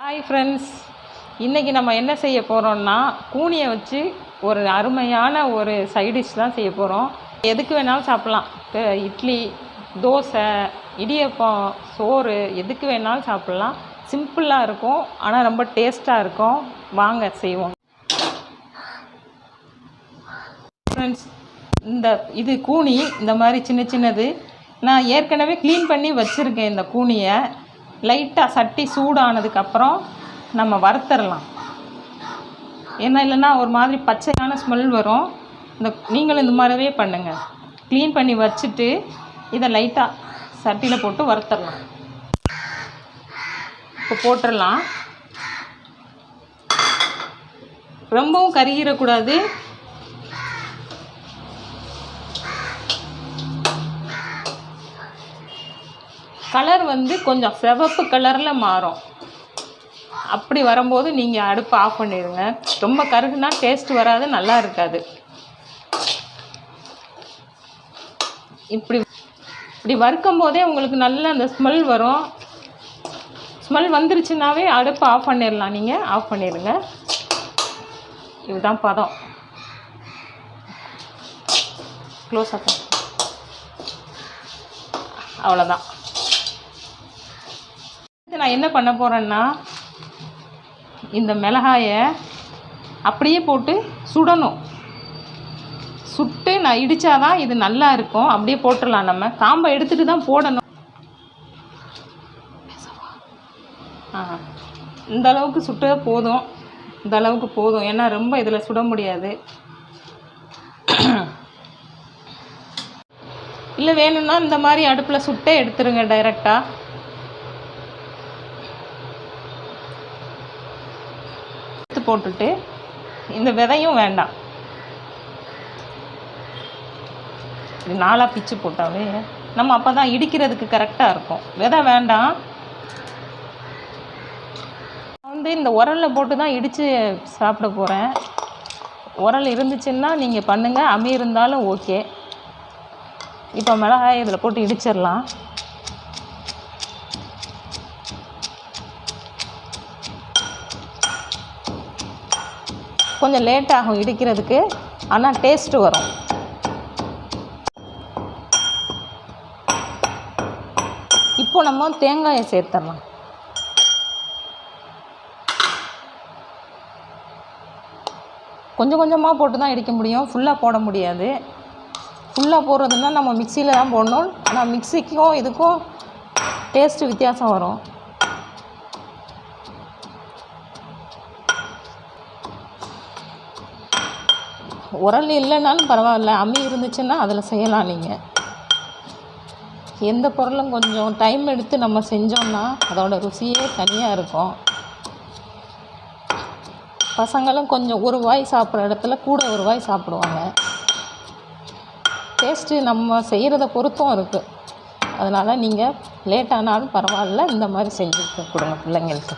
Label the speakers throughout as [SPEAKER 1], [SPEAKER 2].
[SPEAKER 1] Hi friends, இன்றைக்கி நம்ம என்ன செய்ய போகிறோம்னா கூனியை வச்சு ஒரு அருமையான ஒரு சைடிஷ் தான் செய்ய போகிறோம். எதுக்கு வேணாலும் சாப்பிட்லாம். இட்லி, தோசை, இடியப்பம், சோறு எதுக்கு வேணாலும் சாப்பிட்லாம். சிம்பிளாக இருக்கும், ஆனால் ரொம்ப டேஸ்ட்டாக இருக்கும். வாங்க செய்வோம். ஃப்ரெண்ட்ஸ், இது கூனி இந்த மாதிரி சின்ன சின்னது நான் ஏற்கனவே க்ளீன் பண்ணி வச்சுருக்கேன். இந்த கூனியை லைட்டாக சட்டி சூடானதுக்கப்புறம் நம்ம வறுத்தரலாம். ஏன்னா இல்லைன்னா ஒரு மாதிரி பச்சையான ஸ்மெல் வரும். நீங்களும் இந்த மாதிரிவே பண்ணுங்கள். க்ளீன் பண்ணி வச்சுட்டு இதை லைட்டாக சட்டியில் போட்டு வறுத்தரலாம். இப்போ போட்டுடலாம். ரொம்பவும் கருகிடக்கூடாது. கலர் கொஞ்சம் சிவப்பு கலரில் மாறும். அப்படி வரும்போது நீங்கள் அடுப்பை ஆஃப் பண்ணிடுங்க. ரொம்ப கருகுனா டேஸ்ட் வராது, நல்லா இருக்காது. இப்படி வறுக்கும் போதே உங்களுக்கு நல்ல அந்த ஸ்மெல் வரும். ஸ்மெல் வந்துருச்சுனாவே அடுப்பை ஆஃப் பண்ணிடலாம். நீங்கள் ஆஃப் பண்ணிடுங்க. இதுதான் பதம். Close off. அவ்வளோதான். நான் என்ன பண்ண போகிறேன்னா, இந்த மிளகாயை அப்படியே போட்டு சுடணும். சுட்டு நான் இடித்தாதான் இது நல்லா இருக்கும். அப்படியே போட்டுடலாம். நம்ம காம்பை எடுத்துகிட்டு தான் போடணும். இந்த அளவுக்கு சுட்டே போதும். இந்த அளவுக்கு போதும். ஏன்னா ரொம்ப இதில் சுட முடியாது. இல்லை வேணும்னா இந்த மாதிரி அடுப்பில் சுட்டே எடுத்துருங்க டைரெக்டாக. போட்டுட்டு இந்த விதையும் வேண்டாம். இது நாளாக பிச்சு போட்டாவே நம்ம அப்போ தான் இடிக்கிறதுக்கு கரெக்டாக இருக்கும். விதை வேண்டாம். இந்த உரலில் போட்டு தான் இடித்து சாப்பிட போகிறேன். உரல் இருந்துச்சுன்னா நீங்கள் பண்ணுங்கள். அம்மி இருந்தாலும் ஓகே. இப்போ மிளகாய் இதில் போட்டு இடிச்சிடலாம். கொஞ்சம் லேட் ஆகும் இடிக்கிறதுக்கு, ஆனால் டேஸ்ட்டு வரும். இப்போ நம்ம தேங்காயை சேர்த்துடலாம். கொஞ்சம் கொஞ்சமாக போட்டு தான் இடிக்க முடியும். ஃபுல்லாக போட முடியாது. ஃபுல்லாக போடுறதுன்னா நம்ம மிக்சியில் தான் போடணும். ஆனால் மிக்சிக்கும் இதுக்கும் டேஸ்ட்டு வித்தியாசம் வரும். உரல் இல்லைனாலும் பரவாயில்ல, அம்மி இருந்துச்சுன்னா அதில் செய்யலாம். நீங்கள் எந்த பொருளும் கொஞ்சம் டைம் எடுத்து நம்ம செஞ்சோம்னா அதோட ருசியே தனியாக இருக்கும். பசங்களும் கொஞ்சம் ஒரு வாய் சாப்பிட்ற இடத்துல கூட ஒரு வாய் சாப்பிடுவாங்க. டேஸ்ட்டு நம்ம செய்கிறத பொறுத்தும் இருக்குது. அதனால் நீங்கள் லேட் ஆனாலும் பரவாயில்ல, இந்த மாதிரி செஞ்சு கொடுங்க பிள்ளைங்களுக்கு.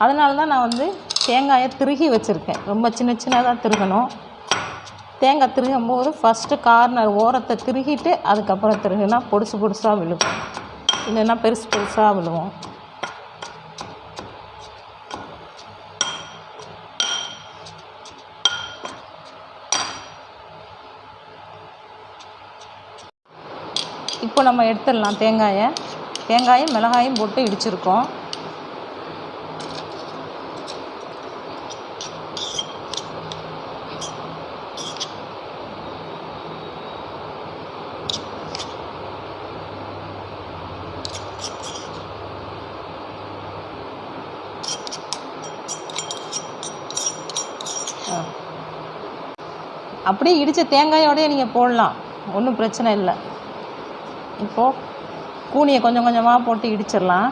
[SPEAKER 1] அதனால தான் நான் தேங்காயை திருகி வச்சுருக்கேன். ரொம்ப சின்ன சின்னதாக திருகணும். தேங்காய் திருகும் போது ஃபஸ்ட்டு கார்னர் ஓரத்தை திருகிட்டு அதுக்கப்புறம் திருகுனா பொடுசு பொடுசாக விழுவும். இல்லைன்னா பெருசு பெருசாக விழுவும். இப்போ நம்ம எடுத்துடலாம். தேங்காயும் மிளகாயும் போட்டு இடிச்சிருக்கோம். அப்படியே இடித்த தேங்காயோடய நீங்கள் போடலாம், ஒன்றும் பிரச்சனை இல்லை. இப்போது கூனியை கொஞ்சம் கொஞ்சமாக போட்டு இடிச்சிடலாம்.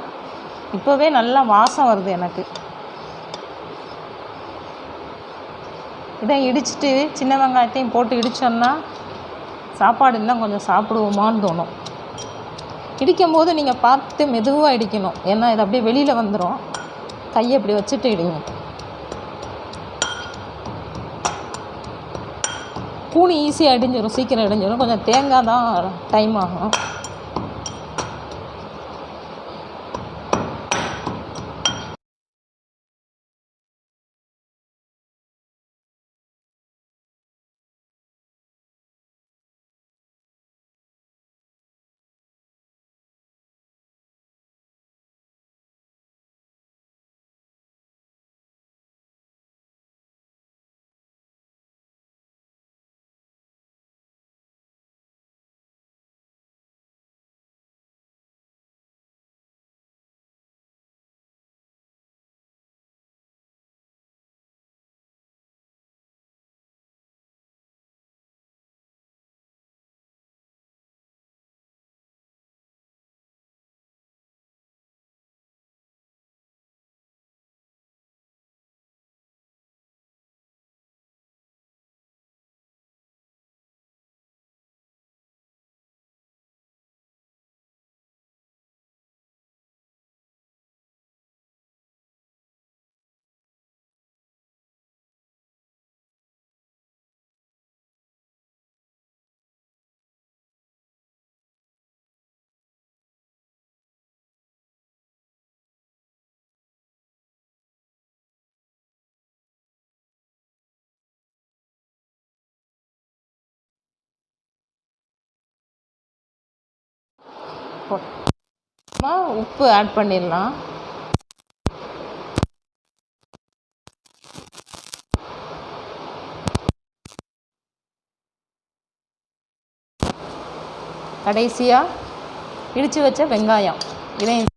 [SPEAKER 1] இப்போவே நல்லா வாசம் வருது எனக்கு. இதை இடிச்சிட்டு சின்ன வெங்காயத்தையும் போட்டு இடித்தோம்னா சாப்பாடு இன்னும் கொஞ்சம் சாப்பிடுவோமான்னு தோணும். இடிக்கும்போது நீங்கள் பார்த்து மெதுவாக இடிக்கணும். ஏன்னா இது அப்படியே வெளியில் வந்துடும். கையை இப்படி வச்சுட்டு இடிங்க. கூனி ஈஸியாக இடிஞ்சிடும், சீக்கிரம் இடிஞ்சிடும். கொஞ்சம் தேங்காய் தான் டைம் ஆகும். உப்பு ஆட் பண்ணிடலாம். கடைசியாக இடித்து வச்ச வெங்காயம் இதையும்